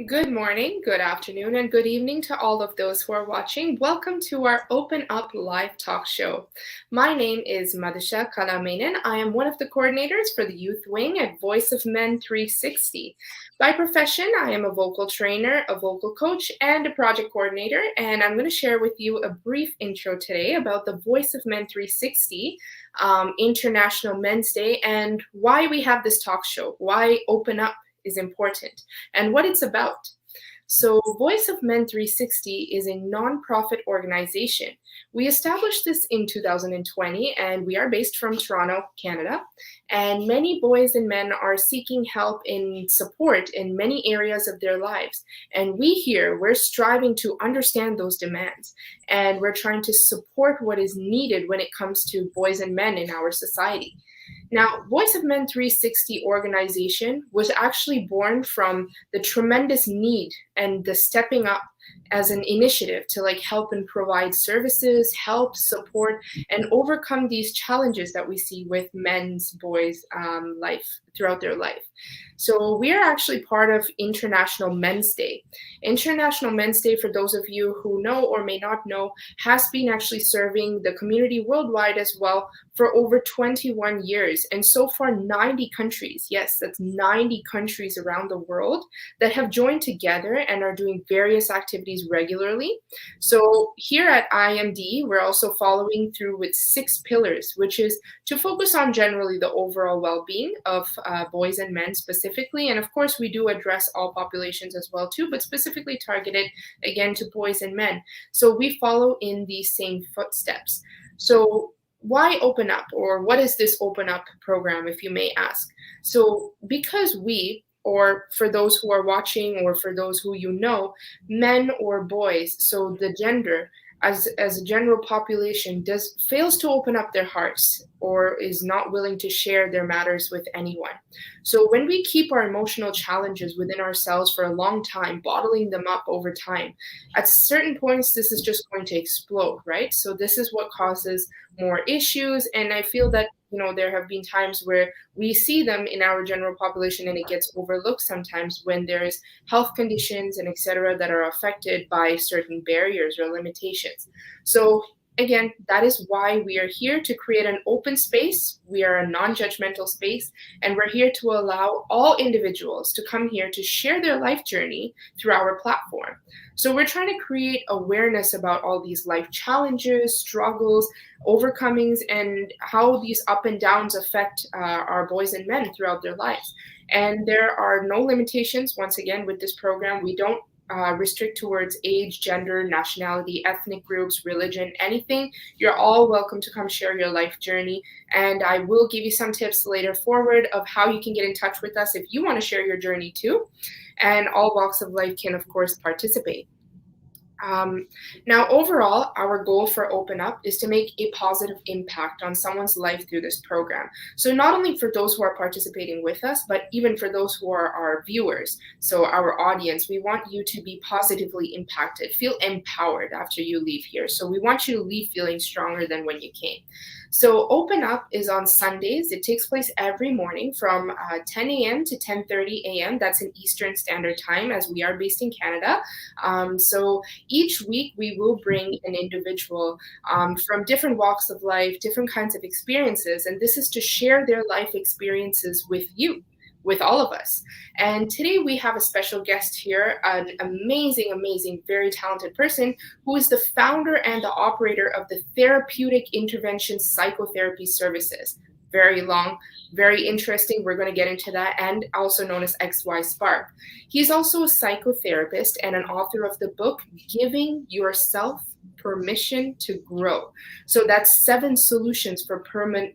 Good morning, good afternoon, and good evening to all of those who are watching. Welcome to our Open Up live talk show. My name is Madhusha Kalamainen. I am one of the coordinators for the Youth Wing at Voice of Men 360. By profession, I am a vocal trainer, a vocal coach, and a project coordinator, and I'm going to share with you a brief intro today about the Voice of Men 360 International Men's Day and why we have this talk show, why Open Up is important, and what it's about. So, Voice of Men 360 is a nonprofit organization. We established this in 2020, and we are based from Toronto, Canada. And many boys and men are seeking help in support in many areas of their lives. And we're striving to understand those demands. And we're trying to support what is needed when it comes to boys and men in our society. Now, Voice of Men 360 organization was actually born from the tremendous need and the stepping up as an initiative to help and provide services, help, support, and overcome these challenges that we see with boys' life throughout their life. So we are actually part of International Men's Day. International Men's Day, for those of you who know or may not know, has been actually serving the community worldwide as well for over 21 years. And so far, 90 countries, yes, that's 90 countries around the world that have joined together and are doing various activities regularly. So here at IMD, we're also following through with 6 pillars, which is to focus on generally the overall well-being of boys and men specifically. And of course, we do address all populations as well too, but specifically targeted again to boys and men. So we follow in these same footsteps. So why Open Up, or what is this Open Up program, if you may ask? So because or for those who are watching or for those who men or boys, so the gender as a general population fails to open up their hearts or is not willing to share their matters with anyone. So when we keep our emotional challenges within ourselves for a long time, bottling them up over time, at certain points this is just going to explode, right? So this is what causes more issues, and I feel that there have been times where we see them in our general population and it gets overlooked sometimes when there's health conditions and etc. that are affected by certain barriers or limitations. So again, that is why we are here to create an open space. We are a non-judgmental space, and we're here to allow all individuals to come here to share their life journey through our platform. So we're trying to create awareness about all these life challenges, struggles, overcomings, and how these up and downs affect our boys and men throughout their lives. And there are no limitations, once again, with this program. We don't restrict towards age, gender, nationality, ethnic groups, religion, anything. You're all welcome to come share your life journey. And I will give you some tips later forward of how you can get in touch with us if you want to share your journey too. And all walks of life can, of course, participate. Now, overall, our goal for Open Up is to make a positive impact on someone's life through this program. So not only for those who are participating with us, but even for those who are our viewers, so our audience, we want you to be positively impacted, feel empowered after you leave here. So we want you to leave feeling stronger than when you came. So Open Up is on Sundays. It takes place every morning from 10 a.m. to 10:30 a.m. That's in Eastern Standard Time, as we are based in Canada. So each week we will bring an individual from different walks of life, different kinds of experiences, and this is to share their life experiences with you, with all of us. And today we have a special guest here, an amazing, very talented person who is the founder and the operator of the Therapeutic Intervention Psychotherapy Services. Very long, very interesting. We're going to get into that, and also known as XY Spark. He's also a psychotherapist and an author of the book, Giving Yourself Permission to Grow. So that's 7 solutions for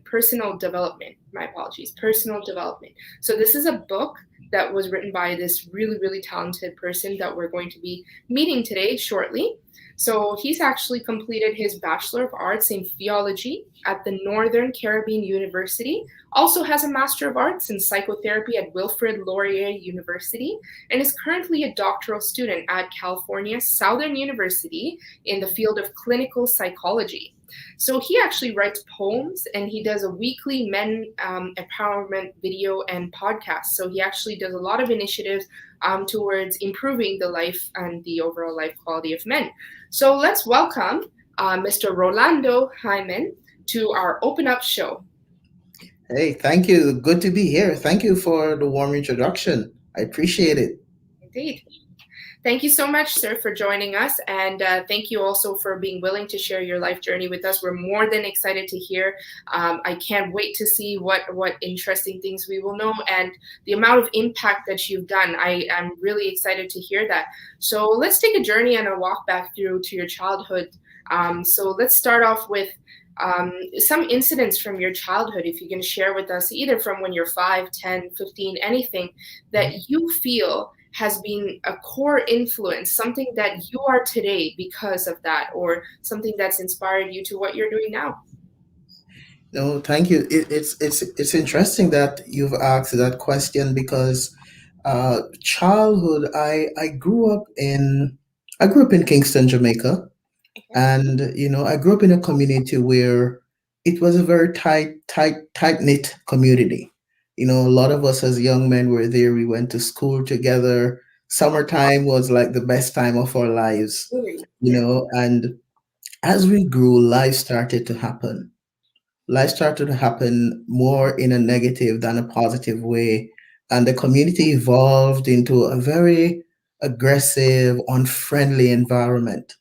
personal development. My apologies, personal development. So this is a book that was written by this really talented person that we're going to be meeting today shortly. So he's actually completed his Bachelor of Arts in Theology at the Northern Caribbean University, Also has a Master of Arts in Psychotherapy at Wilfrid Laurier University, and is currently a doctoral student at California Southern University in the field of clinical psychology. So he actually writes poems and he does a weekly men empowerment video and podcast. So he actually does a lot of initiatives towards improving the life and the overall life quality of men. So let's welcome Mr. Rolando Hyman to our Open Up show. Hey, thank you. Good to be here. Thank you for the warm introduction. I appreciate it. Indeed. Thank you so much, sir, for joining us. And thank you also for being willing to share your life journey with us. We're more than excited to hear. I can't wait to see what interesting things we will know and the amount of impact that you've done. I am really excited to hear that. So let's take a journey and a walk back through to your childhood. So let's start off with some incidents from your childhood, if you can share with us, either from when you're 5, 10, 15, anything that you feel has been a core influence, something that you are today because of that, or something that's inspired you to what you're doing now. No, thank you. It's interesting that you've asked that question because childhood. I grew up in Kingston, Jamaica, Okay. and I grew up in a community where it was a very tight knit community. A lot of us as young men were there. We went to school together. Summertime was like the best time of our lives. Really? Yeah. And as we grew, life started to happen more in a negative than a positive way, and the community evolved into a very aggressive, unfriendly environment.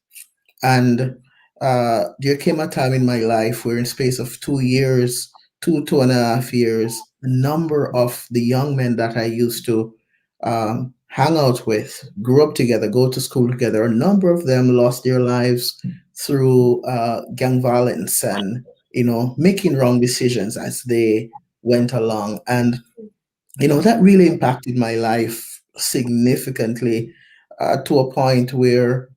And there came a time in my life where, in space of 2 years, 2.5 years, a number of the young men that I used to hang out with, grew up together, go to school together, a number of them lost their lives through gang violence and making wrong decisions as they went along. And that really impacted my life significantly, to a point where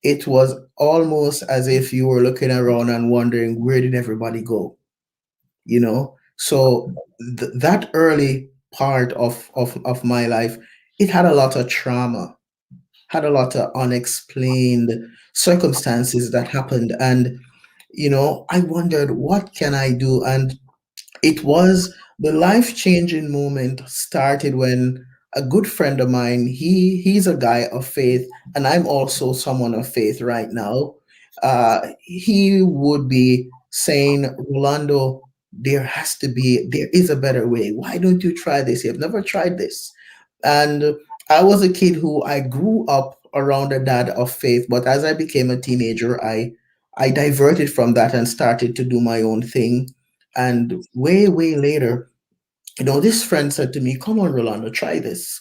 it was almost as if you were looking around and wondering, where did everybody go? So that early part of my life, it had a lot of trauma, had a lot of unexplained circumstances that happened. And I wondered, what can I do? And it was the life-changing moment started when a good friend of mine, he's a guy of faith, and I'm also someone of faith right now. He would be saying, Rolando, there is a better way. Why don't you try this? You've never tried this. And I was a kid who I grew up around a dad of faith, but as I became a teenager, I diverted from that and started to do my own thing. And way later, this friend said to me, "Come on, Rolando, try this.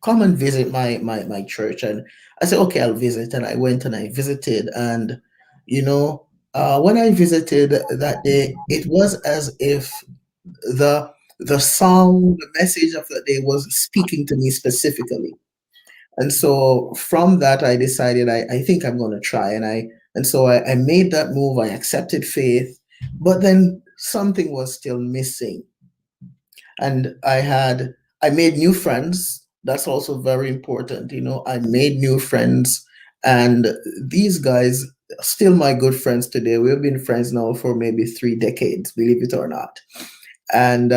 Come and visit my church." And I said, "Okay, I'll visit." And I went and I visited. And you know, when I visited that day, it was as if the song, the message of the day was speaking to me specifically. And so from that, I decided I think I'm going to try. And so I made that move. I accepted faith, but then something was still missing. And I made new friends. That's also very important. I made new friends, and these guys are still my good friends today. We've been friends now for maybe 3 decades, believe it or not. And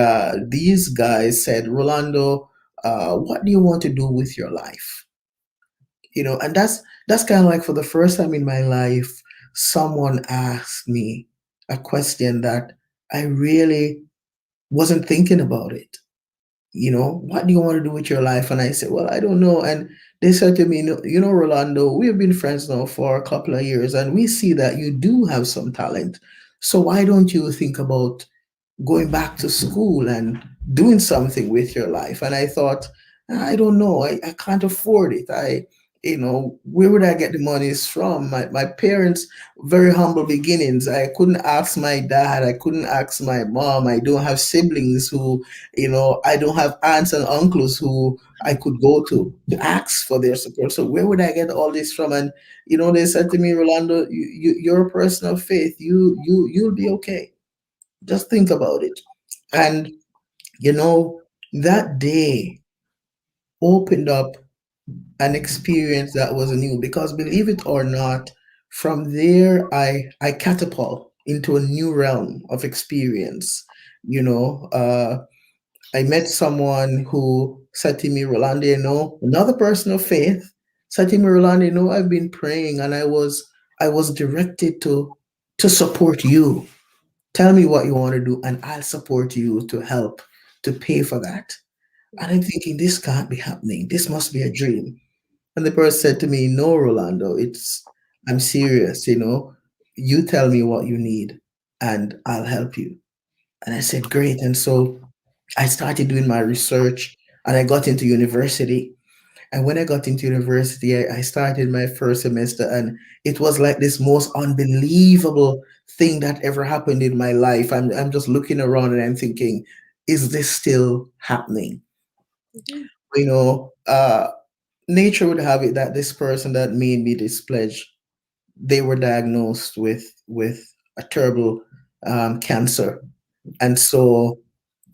these guys said, Rolando, what do you want to do with your life? And that's kind of like, for the first time in my life, someone asked me a question that I really wasn't thinking about it. What do you want to do with your life? And I said, well, I don't know. And they said to me, no, Rolando, we have been friends now for a couple of years, and we see that you do have some talent. So why don't you think about going back to school and doing something with your life? And I thought, I don't know, I can't afford it. Where would I get the monies from? My parents, very humble beginnings. I couldn't ask my dad, I couldn't ask my mom. I don't have siblings who, I don't have aunts and uncles who I could go to ask for their support. So where would I get all this from? And they said to me, Rolando, you're a person of faith. You'll be okay. Just think about it. And You know, that day opened up an experience that was new because believe it or not, from there I catapult into a new realm of experience. You know, I met someone who said to me, Rolando, another person of faith said to me, Rolando, I've been praying and I was directed to support you. Tell me what you want to do and I'll support you to help to pay for that. And I'm thinking, this can't be happening. This must be a dream. And the person said to me, no, Rolando, I'm serious, you tell me what you need and I'll help you. And I said, great. And so I started doing my research and I got into university. And when I got into university, I started my first semester and it was like this most unbelievable thing that ever happened in my life. I'm just looking around and I'm thinking, is this still happening? Mhm. You know, nature would have it that this person that made me this pledge, they were diagnosed with a terrible cancer. And so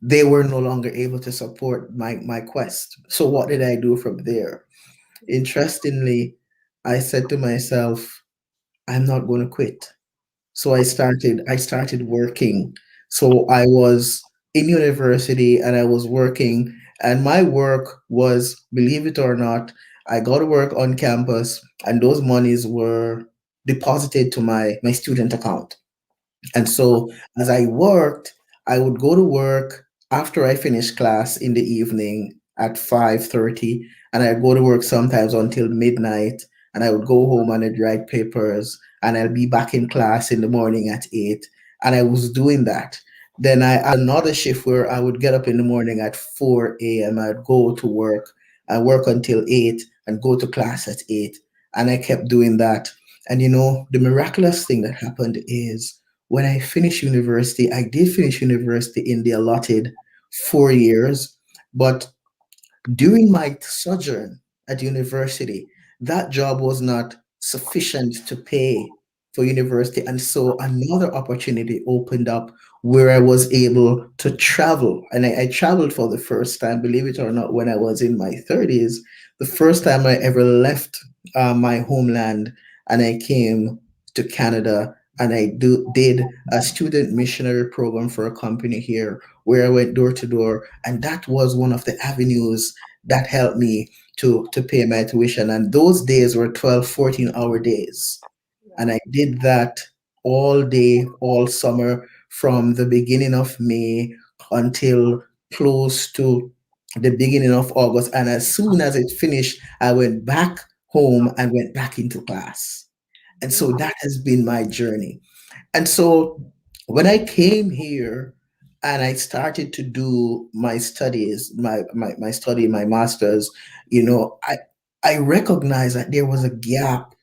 they were no longer able to support my quest. So what did I do from there? Interestingly, I said to myself, I'm not going to quit. So I started working. So I was in university and I was working and my work was, believe it or not, I got to work on campus and those monies were deposited to my student account. And so as I worked, I would go to work after I finished class in the evening at 5:30, and I'd go to work sometimes until midnight, and I would go home and I'd write papers, and I'll be back in class in the morning at 8. And I was doing that. Then I had another shift where I would get up in the morning at 4 a.m. I'd go to work and work until 8 and go to class at 8. And I kept doing that. And the miraculous thing that happened is when I finished university, I did finish university in the allotted 4 years, but during my sojourn at university, that job was not sufficient to pay for university. And so another opportunity opened up where I was able to travel. And I traveled for the first time, believe it or not, when I was in my 30s, the first time I ever left my homeland and I came to Canada. And did a student missionary program for a company here where I went door to door. And that was one of the avenues that helped me to pay my tuition. And those days were 12, 14-hour days. And I did that all day, all summer, from the beginning of May until close to the beginning of August. And as soon as it finished, I went back home and went back into class. And so that has been my journey. And so when I came here and I started to do my studies, my study, my master's, I recognized that there was a gap,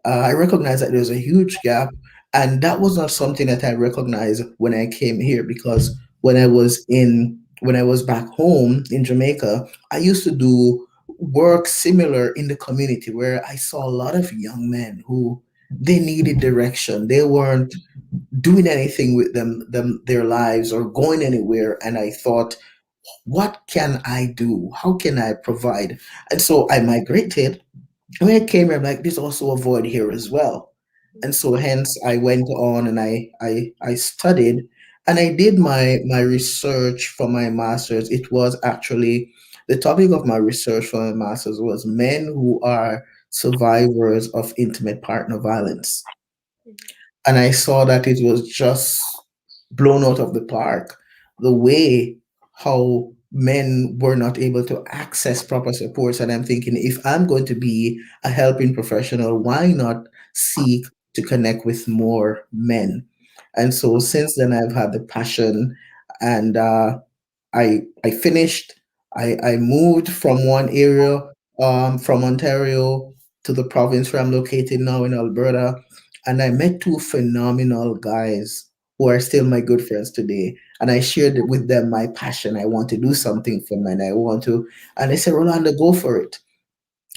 I recognized that there was a huge gap. And that was not something that I recognized when I came here because when I was back home in Jamaica, I used to do work similar in the community where I saw a lot of young men who they needed direction. They weren't doing anything with their lives or going anywhere. And I thought, what can I do? How can I provide? And so I migrated. When I came here, I'm like, there's also a void here as well. And so hence I went on and I studied and I did my research for my master's. It was actually the topic of my research for my master's was men who are survivors of intimate partner violence. And I saw that it was just blown out of the park. The way how men were not able to access proper supports. And I'm thinking, if I'm going to be a helping professional, why not seek to connect with more men? And so since then, I've had the passion and I finished. I moved from one area, from Ontario to the province where I'm located now in Alberta, and I met two phenomenal guys who are still my good friends today. And I shared with them my passion. I want to do something for men. And they said, Rolando, go for it.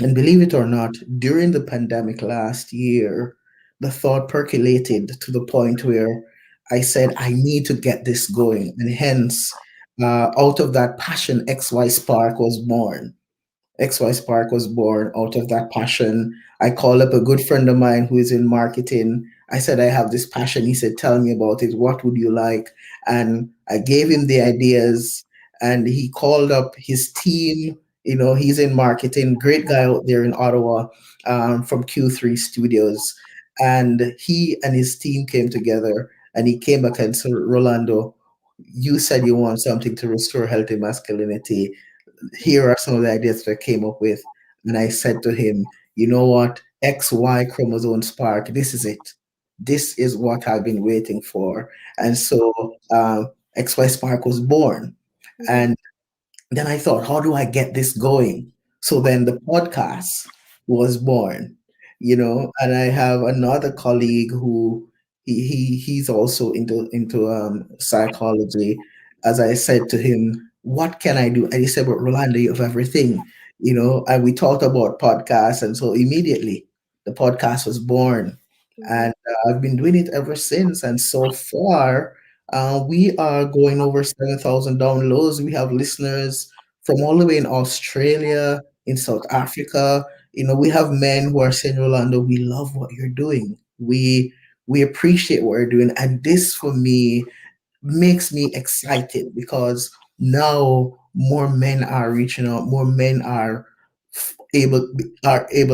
And believe it or not, during the pandemic last year, the thought percolated to the point where I said, I need to get this going. And hence, Out of that passion, XY Spark was born. XY Spark was born out of that passion. I called up a good friend of mine who is in marketing. I said, I have this passion. He said, tell me about it. What would you like? And I gave him the ideas, and he called up his team. You know, he's in marketing, great guy out there in Ottawa, from Q3 Studios. And he and his team came together, and he came back and said, Rolando, you said you want something to restore healthy masculinity. Here are some of the ideas that I came up with. And I said to him, you know what? XY chromosome spark, this is it. This is what I've been waiting for. And so XY Spark was born. Mhm. And then I thought, how do I get this going? So then the podcast was born, you know, and I have another colleague who he's also into psychology. As I said to him, what can I do? And he said, but Rolando, you have everything, you know, and we talked about podcasts. And so immediately the podcast was born. Mhm. And I've been doing it ever since. And so far, we are going over 7,000 downloads. We have listeners from all the way in Australia, in South Africa. You know, we have men who are saying, Rolando, we love what you're doing. We appreciate what you're doing. And this for me makes me excited because now more men are reaching out, more men are able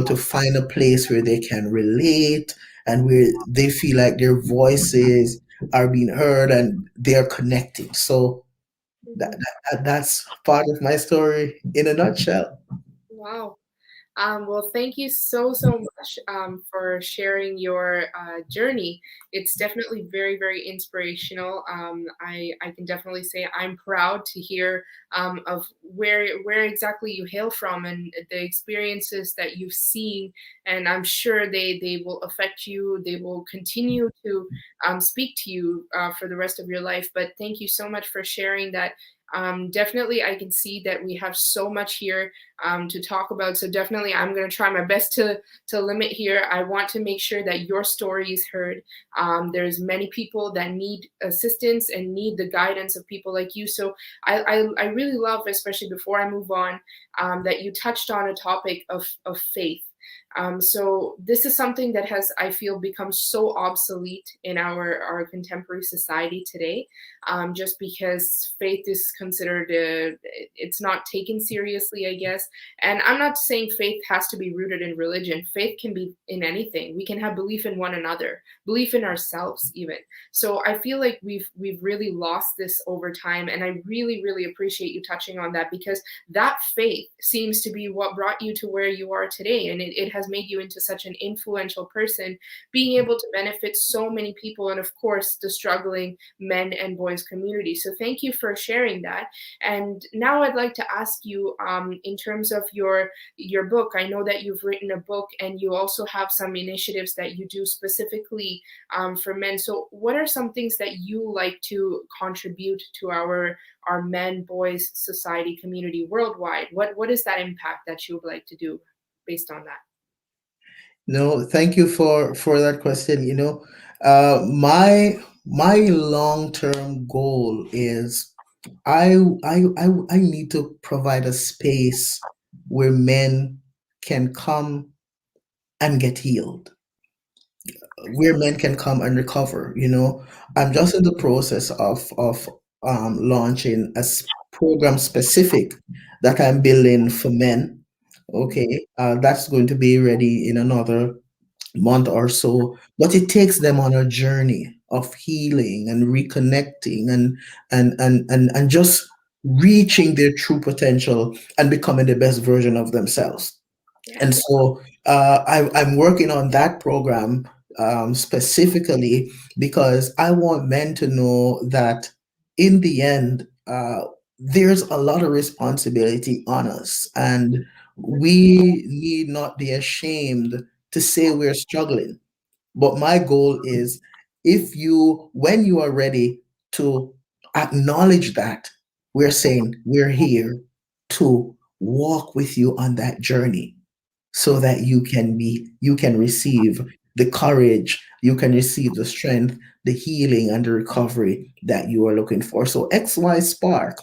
to find a place where they can relate and where they feel like their voices are being heard and they're connecting. So Mhm. that's part of my story in a nutshell. Wow. Well, thank you so, so much for sharing your journey. It's definitely very, very inspirational. I can definitely say I'm proud to hear of where exactly you hail from and the experiences that you've seen. And I'm sure they will affect you. They will continue to speak to you for the rest of your life. But thank you so much for sharing that. Definitely, I can see that we have so much here to talk about. So definitely, I'm going to try my best to limit here. I want to make sure that your story is heard. There's many people that need assistance and need the guidance of people like you. So I really love, especially before I move on, that you touched on a topic of faith. So this is something that has, I feel, become so obsolete in our contemporary society today, just because faith is considered it's not taken seriously, I guess. And I'm not saying faith has to be rooted in religion. Faith can be in anything. We can have belief in one another, belief in ourselves, even. So I feel like we've really lost this over time, and I really really appreciate you touching on that, because that faith seems to be what brought you to where you are today, and it has made you into such an influential person, being able to benefit so many people, and of course the struggling men and boys community. So thank you for sharing that. And now I'd like to ask you, in terms of your book. I know that you've written a book, and you also have some initiatives that you do specifically for men. So what are some things that you like to contribute to our men boys society community worldwide? What is that impact that you would like to do based on that? No, thank you for that question. You know, my long-term goal is I need to provide a space where men can come and get healed, where men can come and recover. You know, I'm just in the process of launching program specific that I'm building for men. Okay, that's going to be ready in another month or so, but it takes them on a journey of healing and reconnecting and just reaching their true potential and becoming the best version of themselves. Yeah. And so I'm working on that program specifically because I want men to know that in the end, there's a lot of responsibility on us, and we need not be ashamed to say we're struggling. But my goal is, when you are ready to acknowledge that, we're saying we're here to walk with you on that journey so that you can receive the courage, you can receive the strength, the healing and the recovery that you are looking for. So XY Spark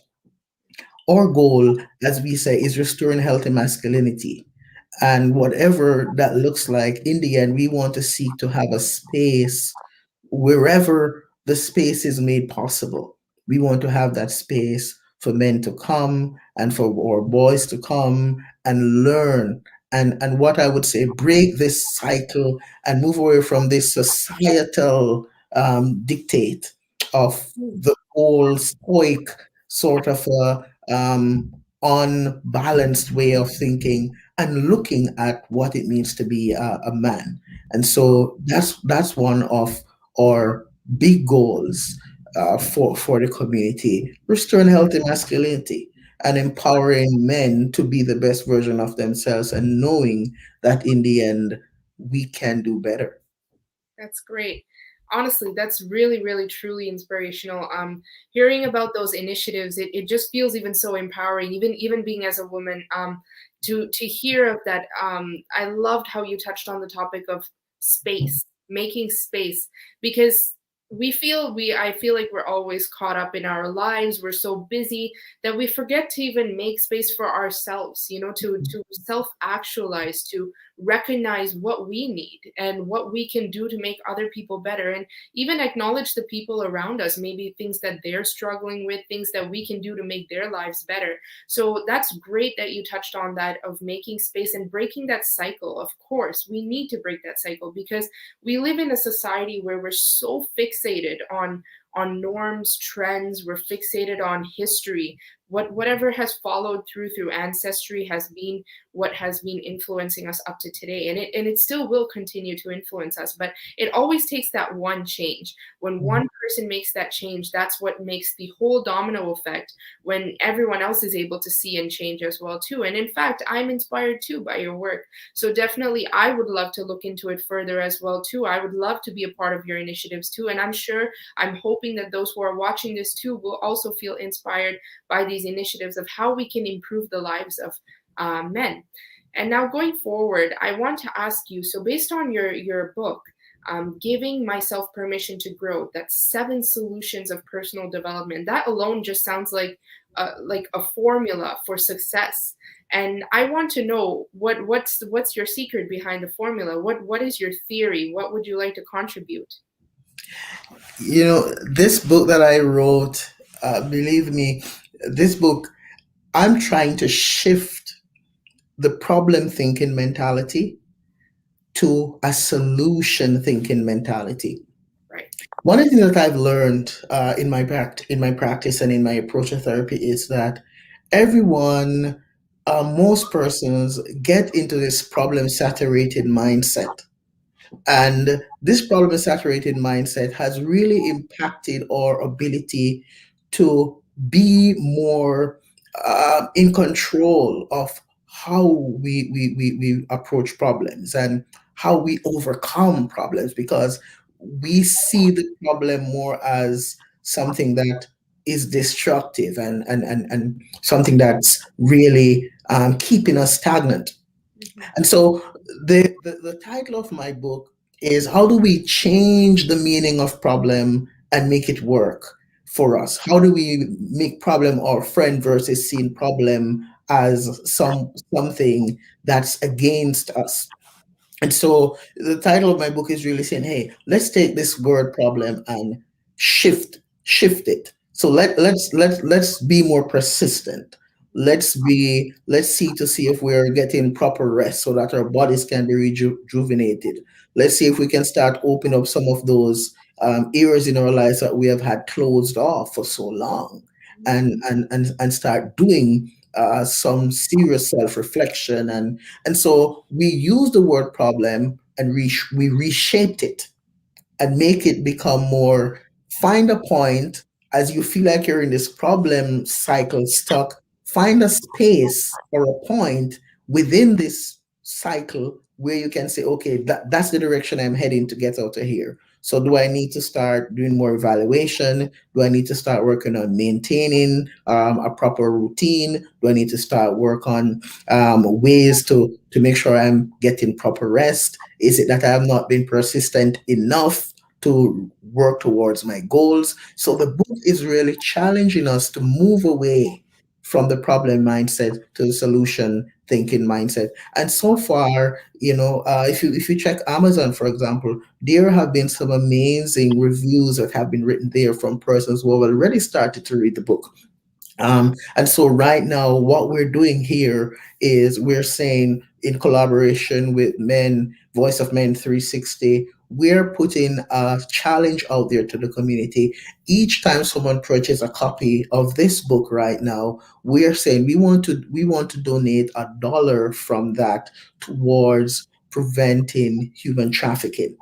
Our goal, as we say, is restoring healthy masculinity. And whatever that looks like, in the end, we want to seek to have a space wherever the space is made possible. We want to have that space for men to come and for our boys to come and learn. And what I would say, break this cycle and move away from this societal dictate of Mm. the whole stoic sort of unbalanced way of thinking and looking at what it means to be a man. And so that's one of our big goals for the community: restoring healthy masculinity and empowering men to be the best version of themselves, and knowing that in the end we can do better. That's great. Honestly, that's really, really, truly inspirational. Hearing about those initiatives, it just feels even so empowering. Even being as a woman, to hear of that. I loved how you touched on the topic of space, making space, because I feel like we're always caught up in our lives. We're so busy that we forget to even make space for ourselves. To self actualize, to recognize what we need and what we can do to make other people better, and even acknowledge the people around us, maybe things that they're struggling with, things that we can do to make their lives better. So that's great that you touched on that, of making space and breaking that cycle. Of course we need to break that cycle, because we live in a society where we're so fixated on norms, trends. We're fixated on history. Whatever has followed through ancestry has been what has been influencing us up to today, and it still will continue to influence us. But it always takes that one change. When one person makes that change, that's what makes the whole domino effect, when everyone else is able to see and change as well too. And in fact, I'm inspired too by your work. So definitely I would love to look into it further as well too. I would love to be a part of your initiatives too, and I'm hoping that those who are watching this too will also feel inspired by these initiatives of how we can improve the lives of men. And now going forward, I want to ask you, so based on your book, Giving Myself Permission to Grow, that's 7 solutions of personal development. That alone just sounds like a formula for success. And I want to know what's your secret behind the formula? What is your theory? What would you like to contribute? This book that I wrote, believe me, this book, I'm trying to shift the problem thinking mentality to a solution thinking mentality. Right. One of the things that I've learned in my practice and in my approach to therapy is that everyone, most persons, get into this problem saturated mindset, and this problem saturated mindset has really impacted our ability to be more in control of how we approach problems and how we overcome problems, because we see the problem more as something that is destructive and something that's really keeping us stagnant. Mhm. And so the title of my book is How Do We Change the Meaning of Problem and Make It Work for Us? How do we make problem our friend versus seeing problem as something that's against us? And so the title of my book is really saying, hey, let's take this word problem and shift it. So let's be more persistent. Let's see if we're getting proper rest so that our bodies can be rejuvenated. Let's see if we can start opening up some of those areas in our lives that we have had closed off for so long, and start doing some serious self-reflection. And so we use the word problem and we reshaped it and make it become more: find a point as you feel like you're in this problem cycle stuck, find a space or a point within this cycle where you can say, okay, that's the direction I'm heading to get out of here. So do I need to start doing more evaluation? Do I need to start working on maintaining a proper routine? Do I need to start work on ways to make sure I'm getting proper rest? Is it that I have not been persistent enough to work towards my goals? So the book is really challenging us to move away from the problem mindset to the solution thinking mindset. And so far, if you check Amazon, for example, there have been some amazing reviews that have been written there from persons who have already started to read the book. And so right now, what we're doing here is we're saying, in collaboration with Voice of Men 360, we're putting a challenge out there to the community. Each time someone purchases a copy of this book right now, we're saying we want to donate $1 from that towards preventing human trafficking.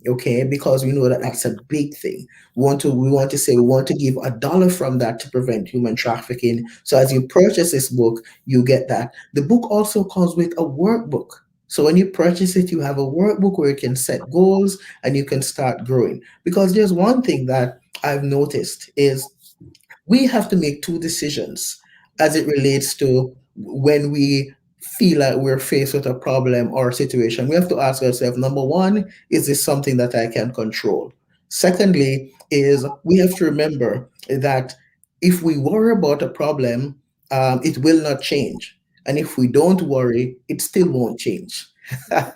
Okay, because we know that that's a big thing. We want to give $1 from that to prevent human trafficking. So as you purchase this book, you get that. The book also comes with a workbook. So when you purchase it, you have a workbook where you can set goals and you can start growing. Because there's one thing that I've noticed is we have to make two decisions as it relates to when we feel like we're faced with a problem or a situation. We have to ask ourselves, number one, is this something that I can control? Secondly, is we have to remember that if we worry about a problem, it will not change. And if we don't worry, it still won't change. Yes.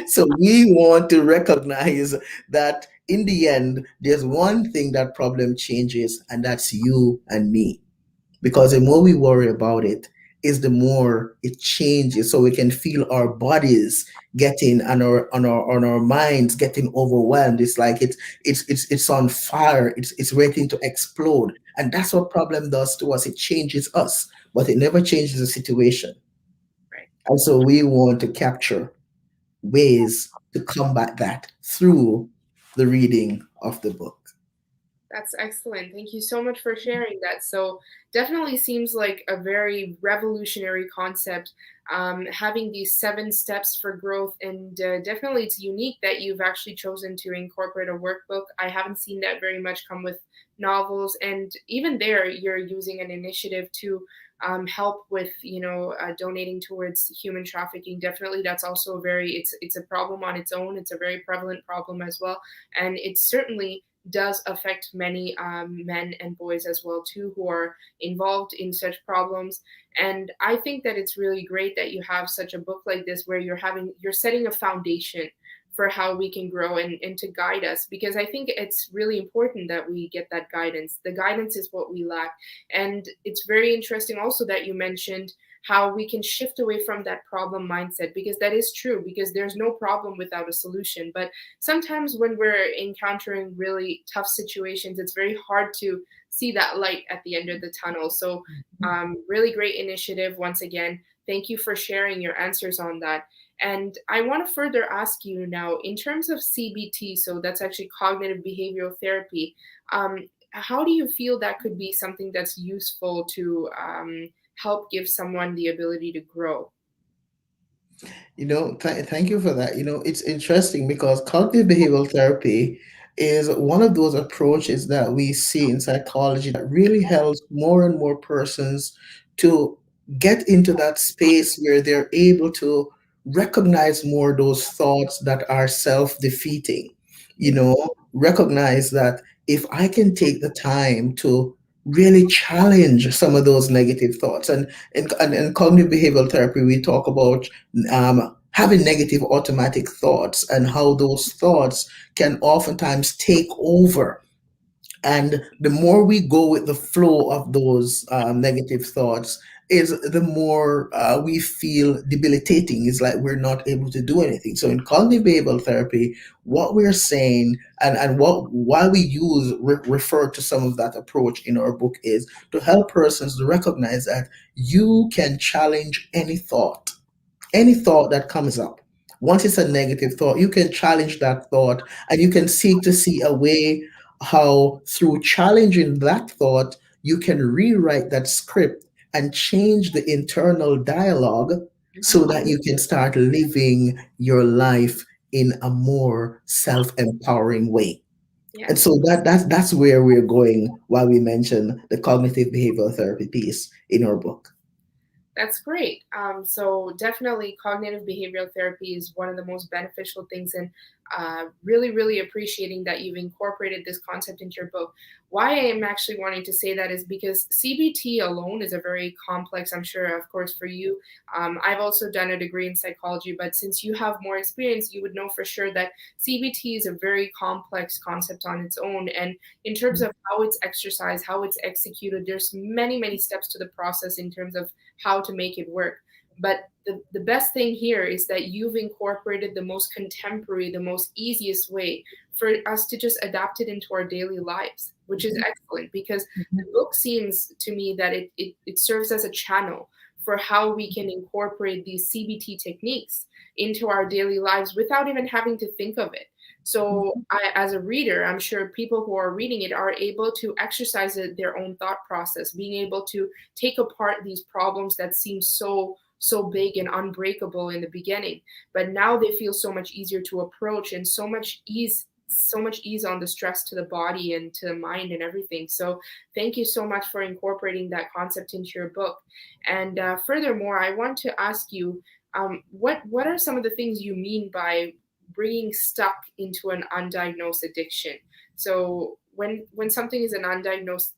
So we want to recognize that in the end, there's one thing that problem changes, and that's you and me. Because the more we worry about it, is the more it changes. So we can feel our bodies getting and our minds getting overwhelmed. It's like it's on fire. It's waiting to explode. And that's what problem does to us. It changes us, but it never changes the situation. Right. And so we want to capture ways to combat that through the reading of the book. That's excellent. Thank you so much for sharing that. So, definitely seems like a very revolutionary concept. Having these 7 steps for growth, and definitely it's unique that you've actually chosen to incorporate a workbook. I haven't seen that very much come with novels, and even there, you're using an initiative to help with, donating towards human trafficking. Definitely, that's also it's a problem on its own. It's a very prevalent problem as well, and it certainly does affect many men and boys as well too who are involved in such problems. And I think that it's really great that you have such a book like this where you're setting a foundation for how we can grow, and to guide us, because I think it's really important that we get that guidance. The guidance is what we lack. And it's very interesting also that you mentioned how we can shift away from that problem mindset, because that is true, because there's no problem without a solution. But sometimes when we're encountering really tough situations, it's very hard to see that light at the end of the tunnel. So, really great initiative once again. Thank you for sharing your answers on that. And I want to further ask you now, in terms of CBT, so that's actually cognitive behavioral therapy. How do you feel that could be something that's useful to help give someone the ability to grow? Thank you for that. It's interesting because cognitive behavioral therapy is one of those approaches that we see in psychology that really helps more and more persons to get into that space where they're able to recognize more those thoughts that are self-defeating. Recognize that if I can take the time to really challenge some of those negative thoughts, and in cognitive behavioral therapy, we talk about having negative automatic thoughts and how those thoughts can oftentimes take over. And the more we go with the flow of those negative thoughts, is the more we feel debilitating. It's like we're not able to do anything. So in cognitive behavioral therapy, what we're saying, and why we refer to some of that approach in our book, is to help persons to recognize that you can challenge any thought that comes up. Once it's a negative thought, you can challenge that thought, and you can seek to see a way how, through challenging that thought, you can rewrite that script and change the internal dialogue so Mhm. that you can start living your life in a more self-empowering way. And Yes. so that's where we're going while we mention the cognitive behavioral therapy piece in our book. That's great. So definitely, cognitive behavioral therapy is one of the most beneficial things. And Really, really appreciating that you've incorporated this concept into your book. Why I am actually wanting to say that is because CBT alone is a very complex, I'm sure, of course, for you. I've also done a degree in psychology, but since you have more experience, you would know for sure that CBT is a very complex concept on its own. And in terms of how it's exercised, how it's executed, there's many, many steps to the process in terms of how to make it work. But the best thing here is that you've incorporated the most contemporary, the most easiest way for us to just adapt it into our daily lives, which is excellent because the book seems to me that it serves as a channel for how we can incorporate these CBT techniques into our daily lives without even having to think of it. So, as a reader, I'm sure people who are reading it are able to exercise their own thought process, being able to take apart these problems that seem so big and unbreakable in the beginning, but now they feel so much easier to approach and so much ease on the stress to the body and to the mind and everything. So thank you so much for incorporating that concept into your book. And furthermore, I want to ask you, what are some of the things you mean by bringing stuck into an undiagnosed addiction? So when something is an undiagnosed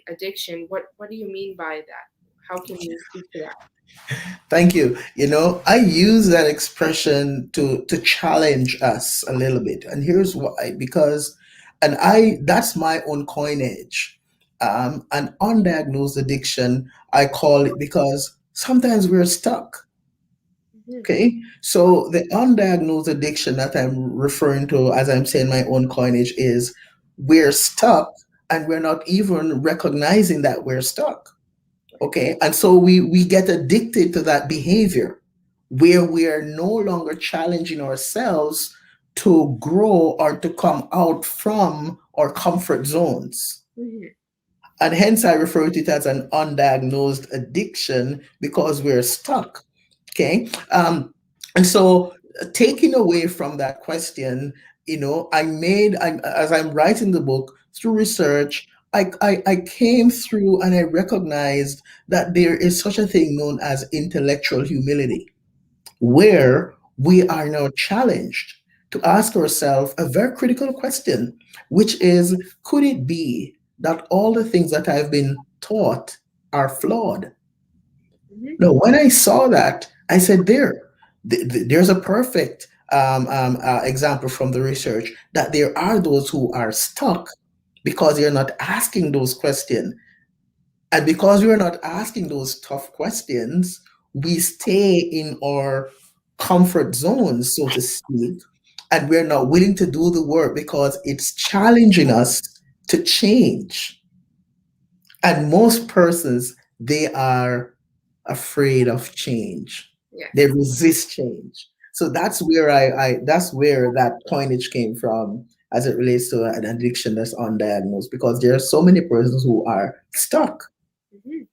addiction, what do you mean by that? How can you speak to that? Thank you. I use that expression to challenge us a little bit. And here's why. Because and I that's my own coinage. An undiagnosed addiction, I call it, because sometimes we're stuck. Mhm. Okay. So the undiagnosed addiction that I'm referring to, as I'm saying my own coinage, is we're stuck and we're not even recognizing that we're stuck. Okay. And so we get addicted to that behavior where we are no longer challenging ourselves to grow or to come out from our comfort zones. Mhm. And hence I refer to it as an undiagnosed addiction because we're stuck. Okay. And so taking away from that question, as I'm writing the book through research, I came through and I recognized that there is such a thing known as intellectual humility, where we are now challenged to ask ourselves a very critical question, which is, could it be that all the things that I've been taught are flawed? Mhm. No, when I saw that, I said, there's a perfect example from the research that there are those who are stuck because they're not asking those questions. And because we're not asking those tough questions, we stay in our comfort zones, so to speak, and we're not willing to do the work because it's challenging us to change. And most persons, they are afraid of change. They Yes. resist change. So that's where that coinage came from as it relates to an addiction that's undiagnosed, because there are so many persons who are stuck. Mhm.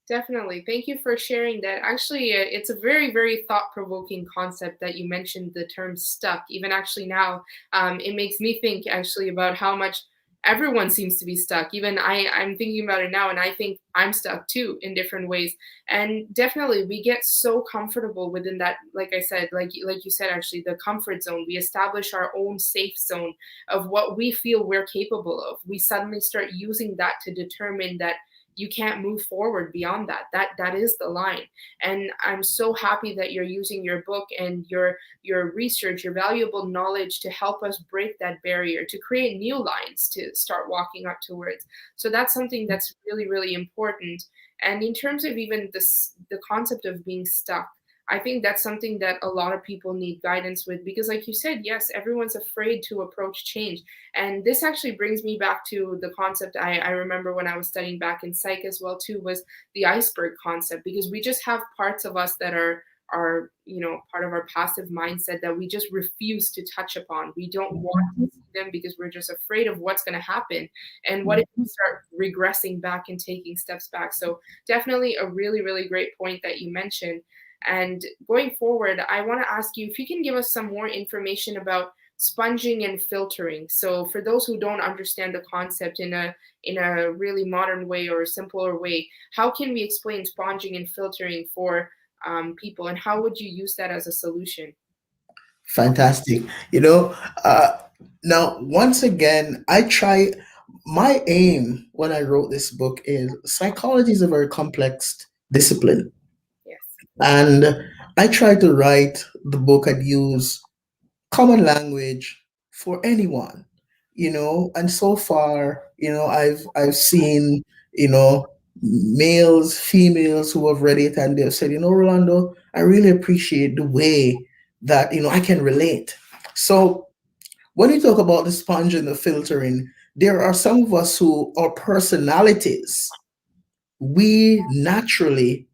Definitely. Thank you for sharing that. Actually, it's a very, very thought provoking concept that you mentioned the term stuck. Even actually now, it makes me think actually about how much everyone seems to be stuck. Even I'm thinking about it now, and I think I'm stuck too in different ways. And definitely, we get so comfortable within that. Like I said, like you said, actually, the comfort zone. We establish our own safe zone of what we feel we're capable of. We suddenly start using that to determine that you can't move forward beyond that is the line. And I'm so happy that you're using your book and your research, your valuable knowledge to help us break that barrier, to create new lines to start walking up towards. So that's something that's really, really important. And in terms of even the concept of being stuck, I think that's something that a lot of people need guidance with because, like you said, yes, everyone's afraid to approach change. And this actually brings me back to the concept I remember when I was studying back in psych as well too, was the iceberg concept, because we just have parts of us that are part of our passive mindset that we just refuse to touch upon. We don't want to see them because we're just afraid of what's going to happen, and what if we start regressing back and taking steps back. So definitely a really, really great point that you mentioned. And going forward, I want to ask you if you can give us some more information about sponging and filtering. So for those who don't understand the concept in a really modern way or a simpler way, how can we explain sponging and filtering for people, and how would you use that as a solution? Fantastic. You know, uh, now, once again, my aim when I wrote this book is psychology is a very complex discipline. Yes. And I try to write the book and use common language for anyone, and so far, I've seen, males, females who have read it and they've said, Rolando, I really appreciate the way that, I can relate. So when you talk about the sponge and the filtering, there are some of us who our personalities, we naturally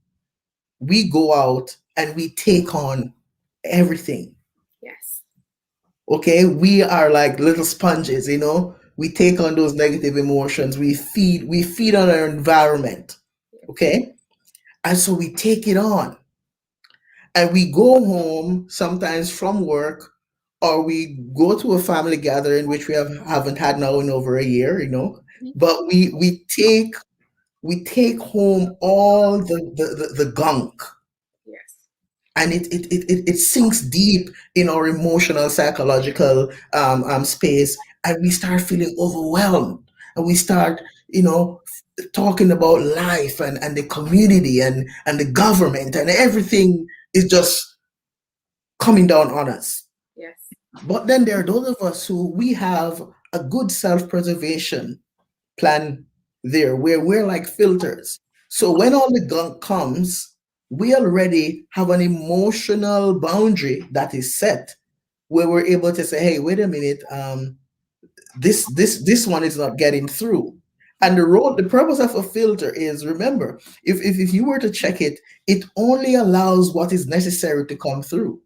we go out and we take on everything. Yes. Okay, we are like little sponges, we take on those negative emotions, we feed on our environment. Okay, and so we take it on and we go home sometimes from work, or we go to a family gathering which haven't had now in over a year, Mhm. but we take home all the gunk, Yes. and it sinks deep in our emotional, psychological space, and we start feeling overwhelmed, and we start, talking about life and the community and the government, and everything is just coming down on us. Yes. But then there are those of us who we have a good self-preservation plan there, where we're like filters. So when all the gunk comes, we already have an emotional boundary that is set, where we're able to say, hey, wait a minute, this one is not getting through. And the purpose of a filter is, remember, if you were to check it, it only allows what is necessary to come through.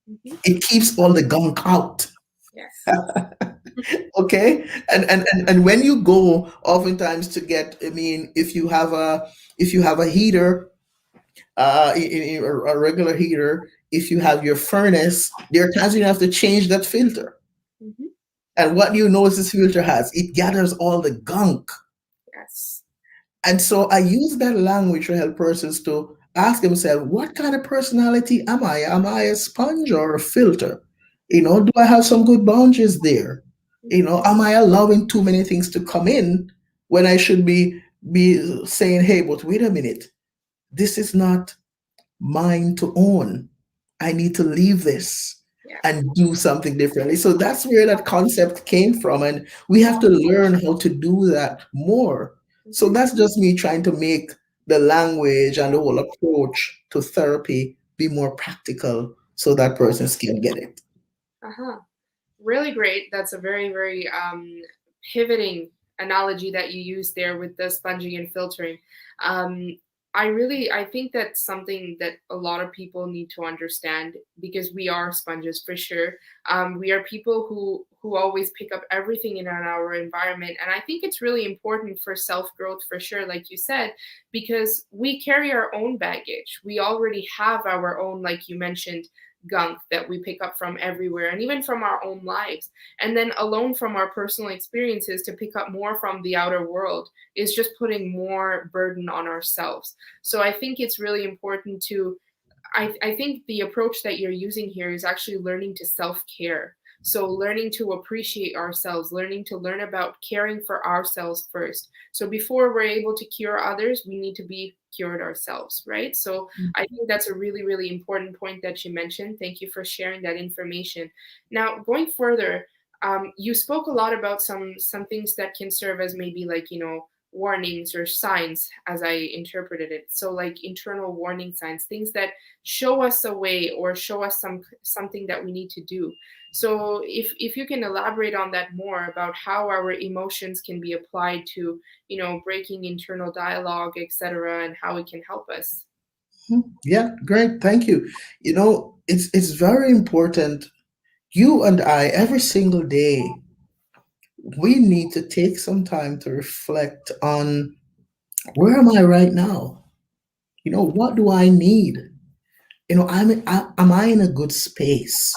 Mhm. It keeps all the gunk out. Yes. Okay, and when you go oftentimes to get, I mean, if you have a heater, a regular heater, if you have your furnace, there are times you have to change that filter. Mhm. And what you notice this filter has, it gathers all the gunk. Yes. And so I use that language to help persons to ask themselves, what kind of personality am I? Am I a sponge or a filter? Do I have some good boundaries there? Mhm. Am I allowing too many things to come in when I should be saying, hey, but wait a minute, this is not mine to own. I need to leave this Yeah. and do something differently. So that's where that concept came from. And we have to learn how to do that more. So Mhm. that's just me trying to make the language and the whole approach to therapy be more practical so that persons can get it. Uh-huh. Really great. That's a very, very pivoting analogy that you used there with the sponging and filtering. Um, I think that's something that a lot of people need to understand because we are sponges for sure. We are people who always pick up everything in our environment, and I think it's really important for self growth for sure, like you said, because we carry our own baggage. We already have our own, like you mentioned, gunk that we pick up from everywhere and even from our own lives. And then alone from our personal experiences to pick up more from the outer world is just putting more burden on ourselves. So I think it's really important to I think the approach that you're using here is actually learning to self care. So, learning to appreciate ourselves, learning to learn about caring for ourselves first. So, before we're able to cure others, we need to be cured ourselves, right? So, I think that's a really, really important point that you mentioned. Thank you for sharing that information. Now, going further, you spoke a lot about some things that can serve as maybe like warnings or signs as I interpreted it. So like internal warning signs, things that show us a way or show us something that we need to do. So if you can elaborate on that more about how our emotions can be applied to, breaking internal dialogue, etc., and how it can help us. Yeah, great. Thank you. It's very important. You and I, every single day, we need to take some time to reflect on, where am I right now? What do I need? Am I in a good space?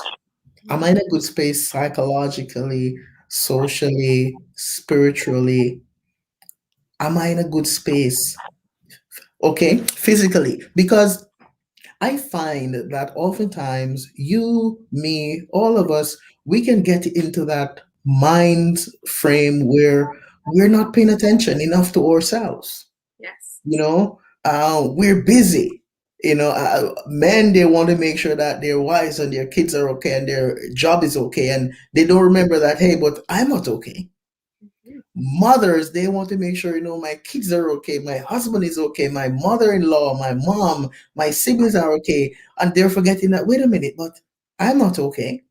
Am I in a good space psychologically, socially, spiritually? Am I in a good space? Okay, physically. Because I find that oftentimes you, me, all of us, we can get into that mind frame where we're not paying attention enough to ourselves. Yes. We're busy. Men, they want to make sure that their wives and their kids are okay and their job is okay, and they don't remember that, hey, but I'm not okay. Mhm. Mothers, they want to make sure, my kids are okay, my husband is okay, my mother-in-law, my mom, my siblings are okay, and they're forgetting that, wait a minute, but I'm not okay.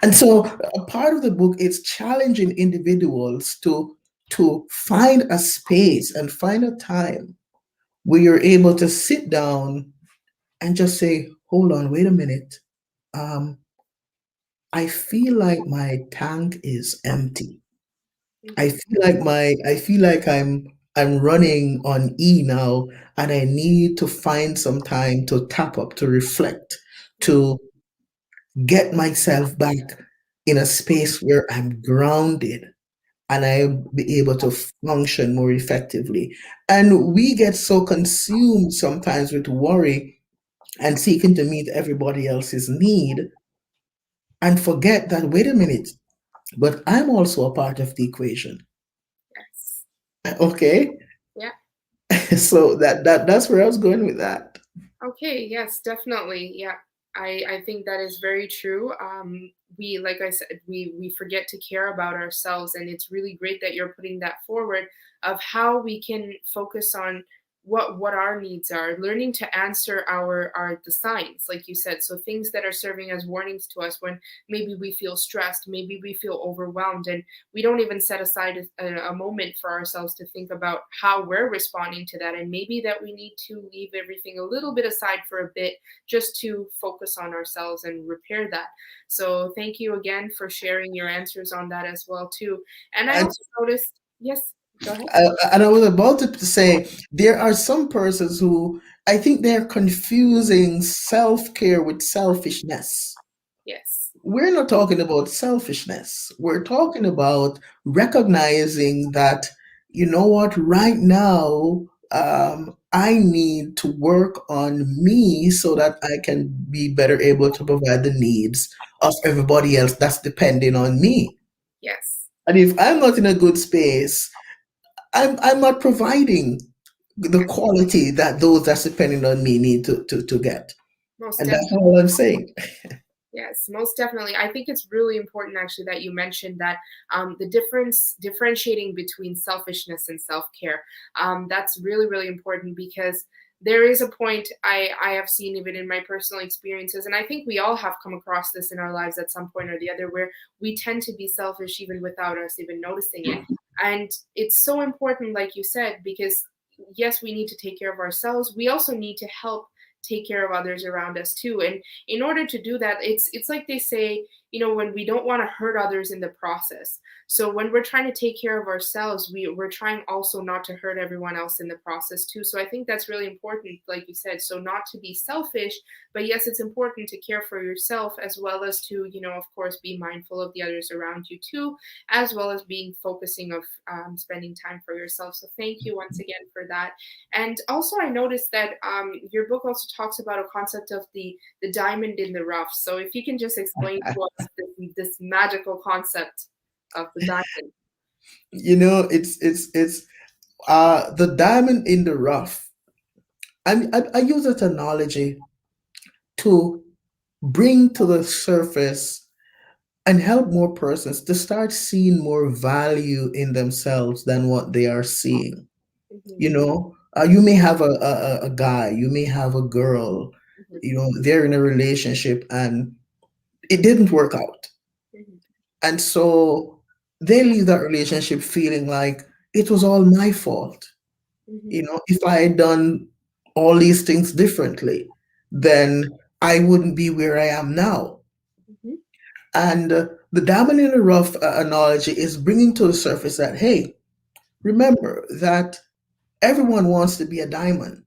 And so a part of the book is challenging individuals to find a space and find a time where you're able to sit down and just say, hold on, wait a minute. um I feel like my tank is empty. Mhm. I feel like I'm running on E now, and I need to find some time to tap up, to reflect, Mhm. to get myself back in a space where I'm grounded and I'll be able to function more effectively. And we get so consumed sometimes with worry and seeking to meet everybody else's need and forget that, wait a minute, but I'm also a part of the equation. Yes. Okay? Yeah. So that's where I was going with that. Okay, yes, definitely. Yeah. I think that is very true. We, like I said, we forget to care about ourselves, and it's really great that you're putting that forward of how we can focus on what our needs are, learning to answer our the signs, like you said. So things that are serving as warnings to us when maybe we feel stressed, maybe we feel overwhelmed, and we don't even set aside a moment for ourselves to think about how we're responding to that, and maybe that we need to leave everything a little bit aside for a bit just to focus on ourselves and repair that. So thank you again for sharing your answers on that as well too. And I And also noticed, yes, go ahead. I was about to say there are some persons who I think they're confusing self-care with selfishness. Yes. We're not talking about selfishness. We're talking about recognizing that, you know what, right now, I need to work on me so that I can be better able to provide the needs of everybody else that's depending on me. Yes. And if I'm not in a good space, I'm not providing the quality that those that's depending on me need to get. Most And that's definitely. all I'm saying. Yes, most definitely. I think it's really important actually that you mentioned that the differentiating between selfishness and self care. That's really, really important because there is a point I have seen even in my personal experiences, and I think we all have come across this in our lives at some point or the other, where we tend to be selfish even without us even noticing it. And it's so important, like you said, because yes, we need to take care of ourselves. We also need to help take care of others around us too. And in order to do that, it's like they say, when we don't want to hurt others in the process. So when we're trying to take care of ourselves, we're trying also not to hurt everyone else in the process too. So I think that's really important, like you said. So not to be selfish, but yes, it's important to care for yourself as well as to, of course, be mindful of the others around you too, as well as being focusing of spending time for yourself. So thank you once again for that. And also, I noticed that your book also talks about a concept of the diamond in the rough. So if you can just explain to us this magical concept of the diamond. It's the diamond in the rough. I use that analogy to bring to the surface and help more persons to start seeing more value in themselves than what they are seeing. Hmm. You may have a guy, you may have a girl, Hmm. they're in a relationship and it didn't work out. Hmm. And so they leave that relationship feeling like it was all my fault. Hmm. If I had done all these things differently, then I wouldn't be where I am now. Hmm. And the diamond in the rough analogy is bringing to the surface that, hey, remember that everyone wants to be a diamond,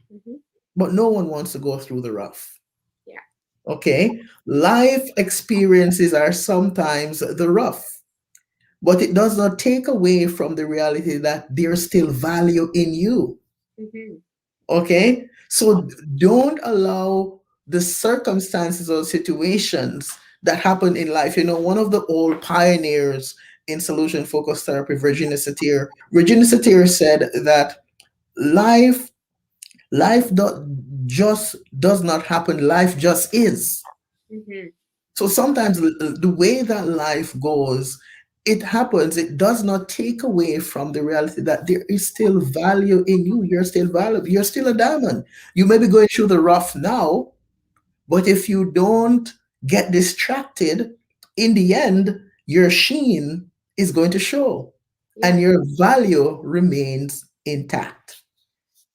Hmm. but no one wants to go through the rough. Yeah. Okay? Life experiences are sometimes the rough, but it does not take away from the reality that there's still value in you. Hmm. Okay? So don't allow the circumstances or situations that happen in life. One of the old pioneers in solution focused therapy, Virginia Satir said that life just does not happen, life just is. Mm-hmm. So sometimes the way that life goes, it happens, it does not take away from the reality that there is still value in you. You're still valuable. You're still a diamond. You may be going through the rough now, but if you don't get distracted, in the end, your sheen is going to show and Yes. your value remains intact.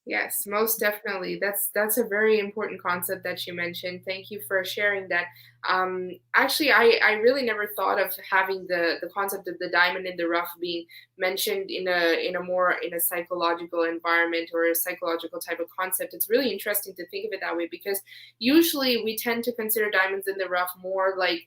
Yes, most definitely. That's a very important concept that you mentioned. Thank you for sharing that. Actually, I really never thought of having the concept of the diamond in the rough being mentioned in a more in a psychological environment or a psychological type of concept. It's really interesting to think of it that way because usually we tend to consider diamonds in the rough more like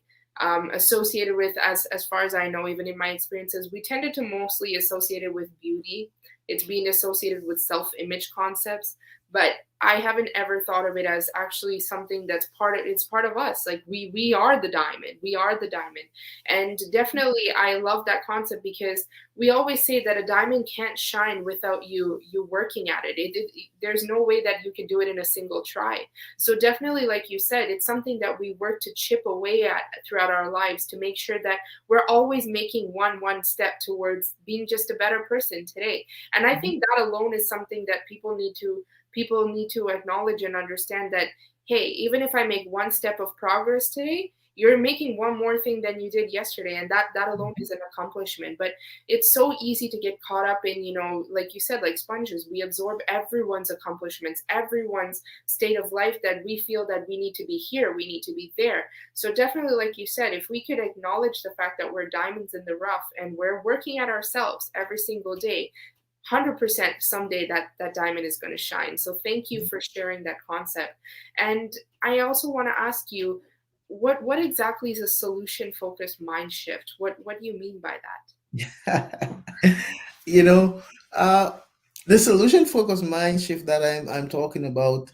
associated with, as far as I know, even in my experiences, we tended to mostly associate it with beauty. It's being associated with self-image concepts, but I haven't ever thought of it as actually something that's it's part of us. Like we are the diamond. We are the diamond. And definitely I love that concept because we always say that a diamond can't shine without you working at it. There's no way that you can do it in a single try. So definitely, like you said, it's something that we work to chip away at throughout our lives to make sure that we're always making one step towards being just a better person today. And I think that alone is something that people need to acknowledge and understand that, hey, even if I make one step of progress today, you're making one more thing than you did yesterday, and that alone is an accomplishment. But it's so easy to get caught up in, like you said, like sponges, we absorb everyone's accomplishments, everyone's state of life, that we feel that we need to be here, we need to be there. So definitely, like you said, if we could acknowledge the fact that we're diamonds in the rough and we're working at ourselves every single day, 100% someday that diamond is going to shine. So thank you for sharing that concept. And I also want to ask you, what exactly is a solution focused mind shift? What do you mean by that? you know, uh, the solution focused mind shift that I'm talking about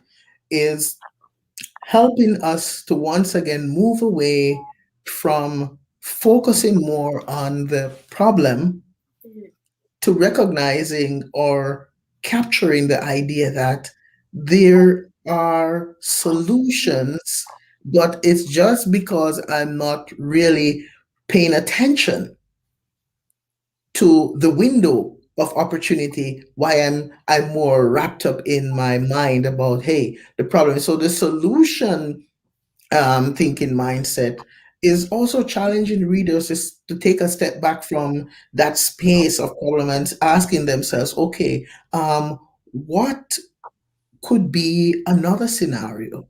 is helping us to once again move away from focusing more on the problem Mhm. to recognizing or capturing the idea that there are solutions, but it's just because I'm not really paying attention to the window of opportunity why I'm more wrapped up in my mind about, hey, the problem. So the solution thinking mindset is also challenging readers is to take a step back from that space of problem and asking themselves, okay, what could be another scenario?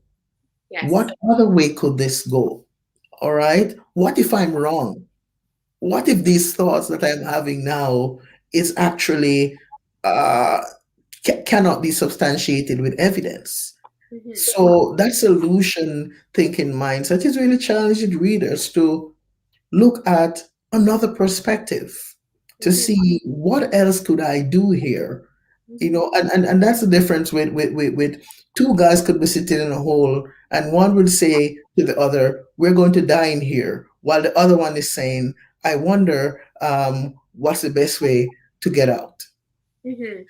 What Yes. other way could this go? All right. What if I'm wrong? What if these thoughts that I'm having now is actually uh, cannot be substantiated with evidence? Hmm. So that solution thinking mindset is really challenging readers to look at another perspective, to Hmm. see what else could I do here. Hmm. And that's the difference with two guys could be sitting in a hole and one will say to the other, we're going to die in here, while the other one is saying, I wonder what's the best way to get out. Hmm.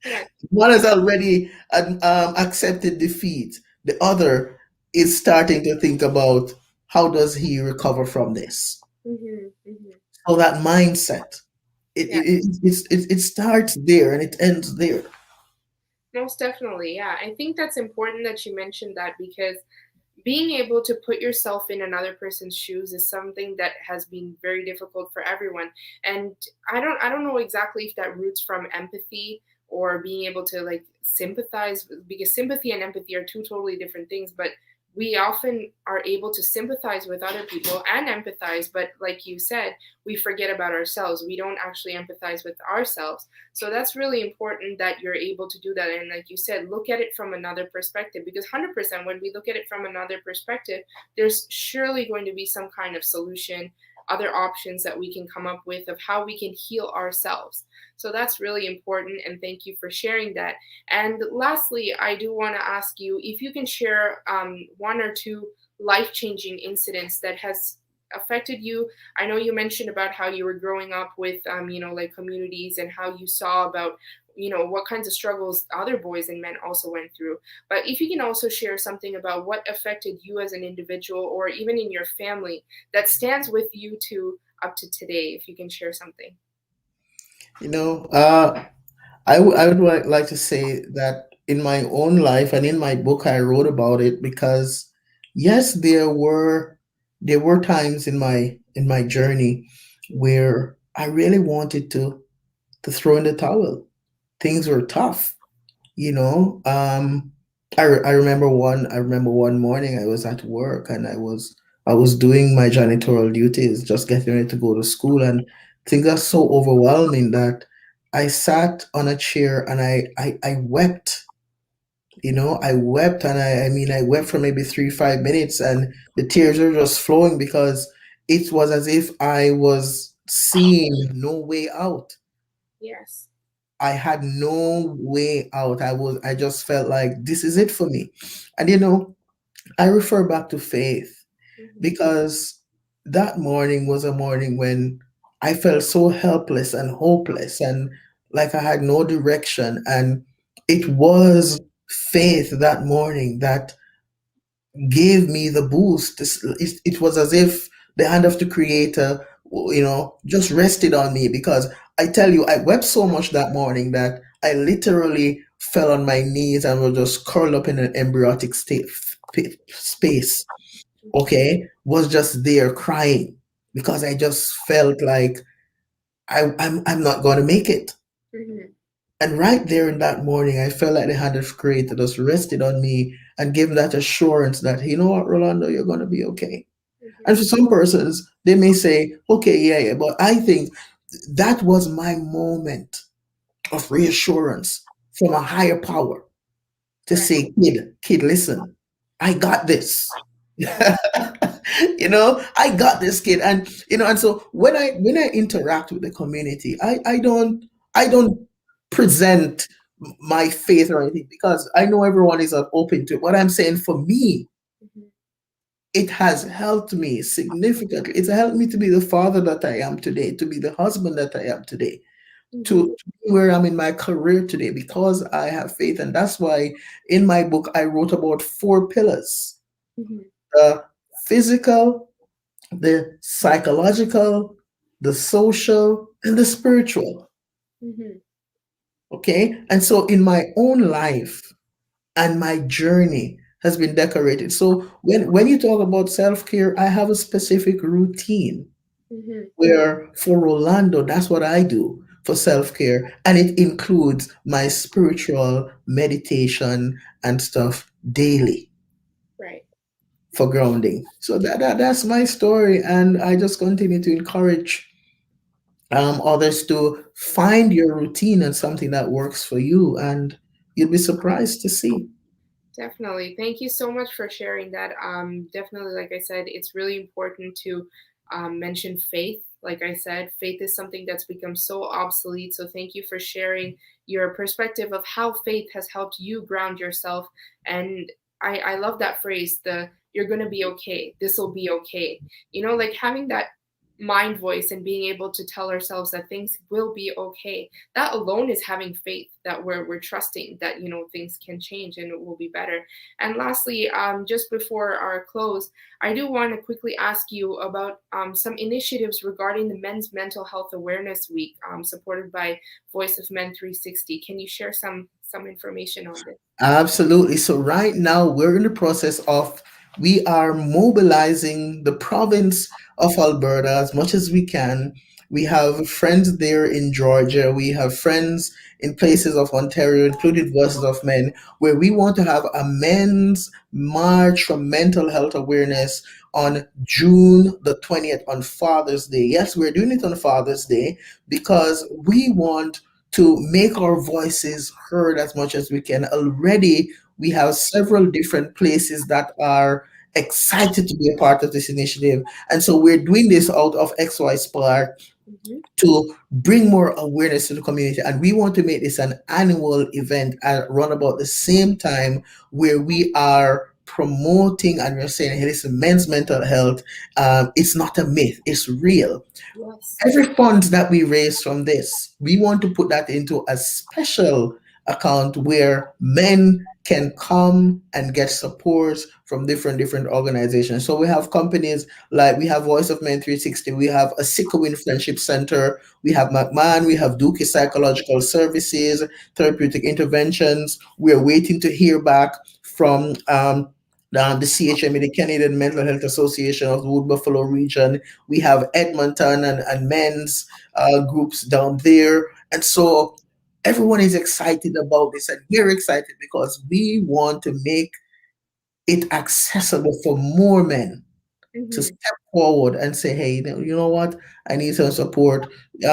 Yes. One has already accepted defeat. The other is starting to think about how does he recover from this. Hmm. Hmm. So that mindset, it starts there and it ends there. Most definitely. Yeah. I think that's important that you mentioned that because being able to put yourself in another person's shoes is something that has been very difficult for everyone. And I don't know exactly if that roots from empathy or being able to like sympathize, because sympathy and empathy are two totally different things. But we often are able to sympathize with other people and empathize, but like you said, we forget about ourselves. We don't actually empathize with ourselves. So that's really important that you're able to do that. And like you said, look at it from another perspective, because 100% when we look at it from another perspective, there's surely going to be some kind of solution other options that we can come up with of how we can heal ourselves. So that's really important, and thank you for sharing that. And lastly, I do want to ask you if you can share one or two life-changing incidents that has affected you. I know you mentioned about how you were growing up with like communities, and how you saw about what kinds of struggles other boys and men also went through. But if you can also share something about what affected you as an individual, or even in your family, that stands with you to up to today, if you can share something. You know, I would like to say that in my own life and in my book, I wrote about it because, yes, there were times in my journey where I really wanted to throw in the towel. Things were tough, you know. I remember one morning I was at work and I was doing my janitorial duties, just getting ready to go to school, and things got so overwhelming that I sat on a chair and I wept. You know, I wept, and I mean I wept for maybe 3 5 minutes, and the tears were just flowing because it was as if I was seeing no way out. Yes. I had no way out. I just felt like this is it for me. And you know, I refer back to faith Hmm. because that morning was a morning when I felt so helpless and hopeless and like I had no direction. And it was faith that morning that gave me the boost. It was as if the hand of the creator, you know, just rested on me because I tell you, I wept so much that morning that I literally fell on my knees and was just curled up in an embryonic space. Okay, was just there crying because I just felt like I'm not going to make it. Hmm. And right there in that morning, I felt like the hand of creator just rested on me and gave me that assurance that, you know what, Rolando, you're going to be okay. And Hmm. for some persons, they may say, okay, yeah, yeah. But I think that was my moment of reassurance from a higher power to Right. say, kid, listen, I got this. Right. You know, I got this, kid. And you know, and so when I interact with the community, I don't present my faith or anything because I know everyone is not open to it. What I'm saying, for me, Hmm. it has helped me significantly. It's helped me to be the father that I am today, to be the husband that I am today, Hmm. to be where I'm in my career today because I have faith. And that's why in my book I wrote about 4 pillars: Hmm. the physical, the psychological, the social, and the spiritual. Hmm. Okay. And so in my own life, and my journey has been decorated. So when you talk about self-care, I have a specific routine Hmm. where for Rolando, that's what I do for self-care. And it includes my spiritual meditation and stuff daily Right. for grounding. So that's my story. And I just continue to encourage others to find your routine and something that works for you. And you'll be surprised to see. Definitely. Thank you so much for sharing that. Definitely, like I said, it's really important to mention faith. Like I said, faith is something that's become so obsolete. So thank you for sharing your perspective of how faith has helped you ground yourself. And I love that phrase, the you're gonna be okay. This will be okay. Like having that mind voice and being able to tell ourselves that things will be okay, that alone is having faith, that we're trusting that things can change and it will be better. And lastly, just before our close, I do want to quickly ask you about some initiatives regarding the Men's Mental Health Awareness Week, supported by Voice of Men 360. Can you share some information on this? Absolutely. So right now we're in the process of we are mobilizing the province of Alberta as much as we can. We have friends there in Georgia. We have friends in places of Ontario, including Voices of Men, where we want to have a men's march for mental health awareness on June the 20th on Father's Day. Yes, we're doing it on Father's Day because we want to make our voices heard as much as we can. Already, we have several different places that are excited to be a part of this initiative. And so we're doing this out of XY Spark Mhm. to bring more awareness to the community. And we want to make this an annual event at around about the same time where we are promoting and we're saying, hey, listen, men's mental health, it's not a myth, it's real. Yes. Every funds that we raise from this, we want to put that into a special account where men can come and get support from different organizations. So we have companies like we have Voice of Men 360, we have a Sikowin Friendship Center, we have McMahon, we have Dookie Psychological Services, Therapeutic Interventions. We're waiting to hear back from the CHME, the Canadian Mental Health Association of the Wood Buffalo region. We have Edmonton and men's groups down there. And so everyone is excited about this, and we're excited because we want to make it accessible for more men to Mhm. step forward and say, hey, you know what? I need some support.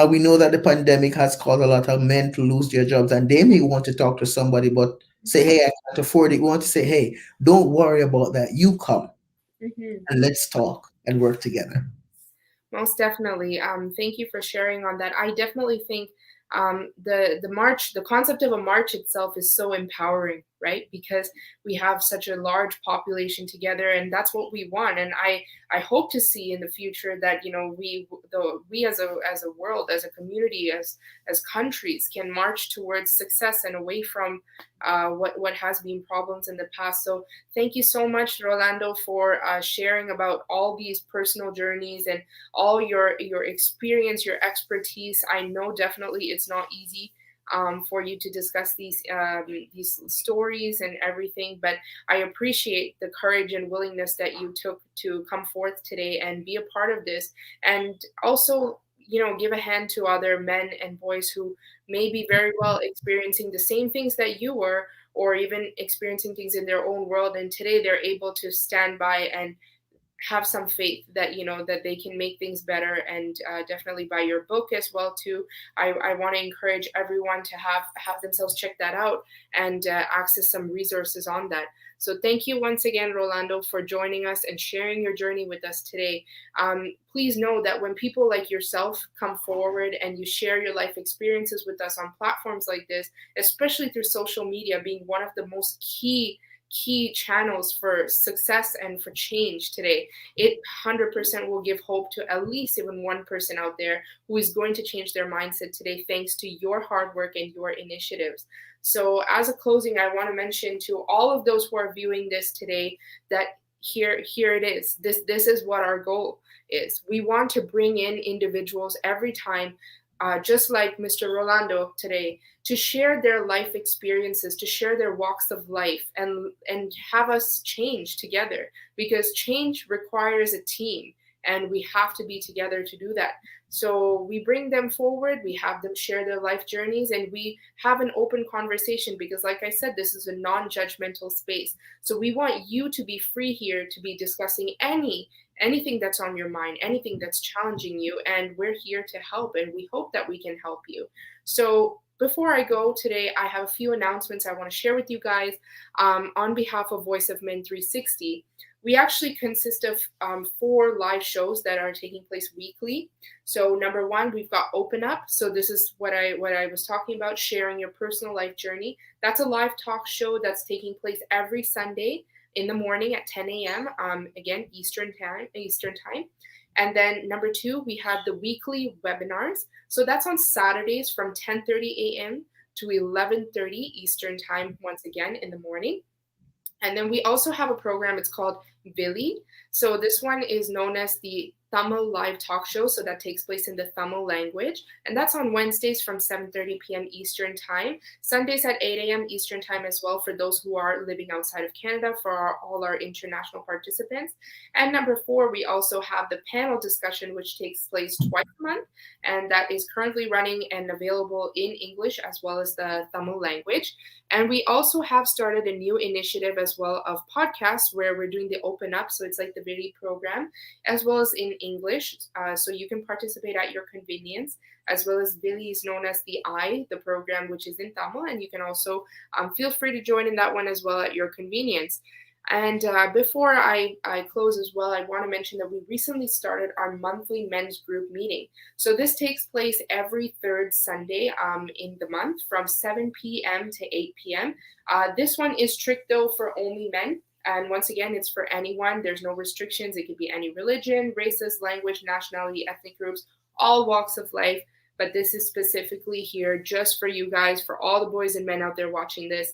We know that the pandemic has caused a lot of men to lose their jobs, and they may want to talk to somebody, but say, Mhm. hey, I can't afford it. We want to say, hey, don't worry about that. You come Mhm. and let's talk and work together. Most definitely. Thank you for sharing on that. I definitely think the march, the concept of a march itself is so empowering, right? Because we have such a large population together, and that's what we want. And I hope to see in the future that we as a world, as a community, as countries, can march towards success and away from what has been problems in the past. So thank you so much, Rolando, for sharing about all these personal journeys and all your experience, your expertise. I know definitely it's not easy for you to discuss these stories and everything, but I appreciate the courage and willingness that you took to come forth today and be a part of this, and also give a hand to other men and boys who may be very well experiencing the same things that you were, or even experiencing things in their own world, and today they're able to stand by and have some faith that that they can make things better. And definitely buy your book as well too. I want to encourage everyone to have themselves check that out and access some resources on that. So thank you once again, Rolando, for joining us and sharing your journey with us today. Please know that when people like yourself come forward and you share your life experiences with us on platforms like this, especially through social media being one of the most key channels for success and for change today, it 100% will give hope to at least even one person out there who is going to change their mindset today thanks to your hard work and your initiatives. So as a closing, I want to mention to all of those who are viewing this today that here it is. This is what our goal is. We want to bring in individuals every time, just like Mr. Rolando today, to share their life experiences, to share their walks of life, and have us change together, because change requires a team, and we have to be together to do that. So we bring them forward, we have them share their life journeys, and we have an open conversation, because like I said, this is a non-judgmental space. So we want you to be free here to be discussing anything that's on your mind, anything that's challenging you, and we're here to help, and we hope that we can help you. So before I go today, I have a few announcements I want to share with you guys on behalf of Voice of Men 360. We actually consist of 4 live shows that are taking place weekly. So number one, we've got Open Up. So this is what I was talking about, sharing your personal life journey. That's a live talk show that's taking place every Sunday in the morning at 10 a.m. Again, Eastern time. And then number two, we have the weekly webinars. So that's on Saturdays from 10:30 a.m. to 11:30 Eastern time, once again in the morning. And then we also have a program, it's called Billy. So this one is known as the Tamil live talk show. So that takes place in the Tamil language. And that's on Wednesdays from 7:30 p.m. Eastern time, Sundays at 8 a.m. Eastern time as well for those who are living outside of Canada, for all our international participants. And number four, we also have the panel discussion, which takes place twice a month. And that is currently running and available in English as well as the Tamil language. And we also have started a new initiative as well of podcasts where we're doing the Open Up. So it's like the video program as well as in English. So you can participate at your convenience, as well as Billy is known as the program, which is in Tamil. And you can also feel free to join in that one as well at your convenience. And before I close as well, I want to mention that we recently started our monthly men's group meeting. So this takes place every third Sunday in the month from 7 p.m. to 8 p.m. This one is strict though for only men. And once again, it's for anyone. There's no restrictions. It could be any religion, races, language, nationality, ethnic groups, all walks of life. But this is specifically here just for you guys, for all the boys and men out there watching this.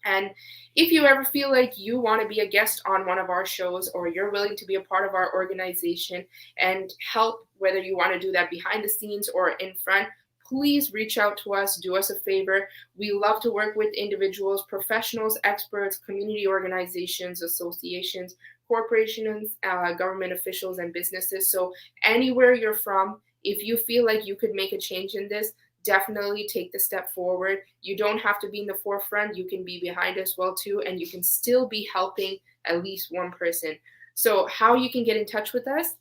And if you ever feel like you want to be a guest on one of our shows, or you're willing to be a part of our organization and help, whether you want to do that behind the scenes or in front, please reach out to us. Do us a favor. We love to work with individuals, professionals, experts, community organizations, associations, corporations, government officials, and businesses. So anywhere you're from, if you feel like you could make a change in this, definitely take the step forward. You don't have to be in the forefront. You can be behind as well too, and you can still be helping at least one person. So how you can get in touch with us,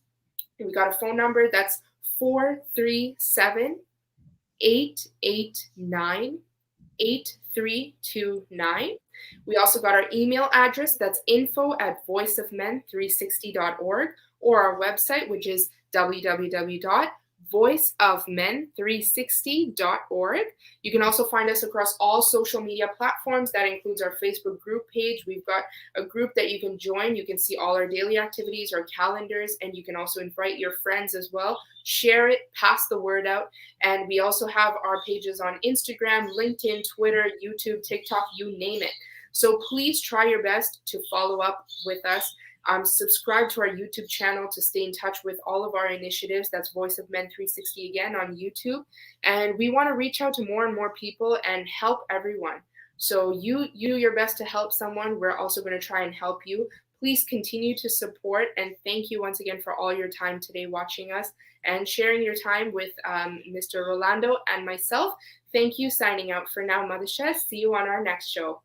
we got a phone number that's 437 889 8329. We also got our email address that's info@voiceofmen360.org, or our website, which is www.voiceofmen360.org. You can also find us across all social media platforms. That includes our Facebook group page. We've got a group that you can join. You can see all our daily activities, our calendars, and you can also invite your friends as well. Share it, pass the word out. And we also have our pages on Instagram, LinkedIn, Twitter, YouTube, TikTok, you name it. So please try your best to follow up with us. Subscribe to our YouTube channel to stay in touch with all of our initiatives. That's Voice of Men 360 again on YouTube. And we want to reach out to more and more people and help everyone. So you your best to help someone. We're also going to try and help you. Please continue to support, and thank you once again for all your time today watching us and sharing your time with Mr. Rolando and myself. Thank you. Signing out for now, Madisha. See you on our next show.